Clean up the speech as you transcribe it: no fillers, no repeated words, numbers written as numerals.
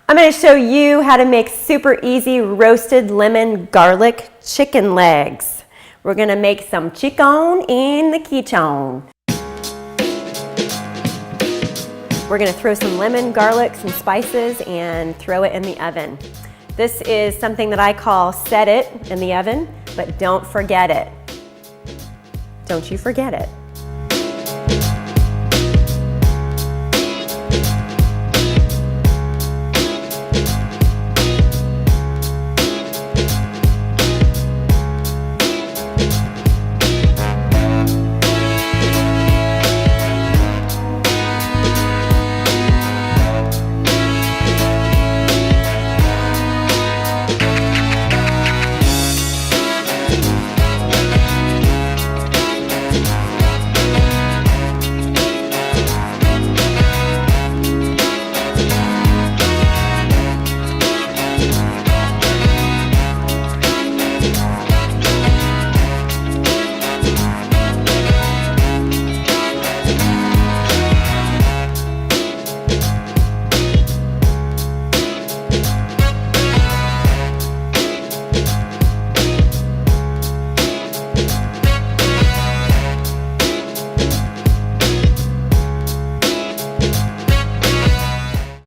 I'm going to show you how to make super easy roasted lemon garlic chicken legs. We're going to make some chicken in the kitchen. We're going to throw some lemon, garlic, some spices, and throw it in the oven. This is something that I call set it in the oven, but don't forget it. Don't you forget it.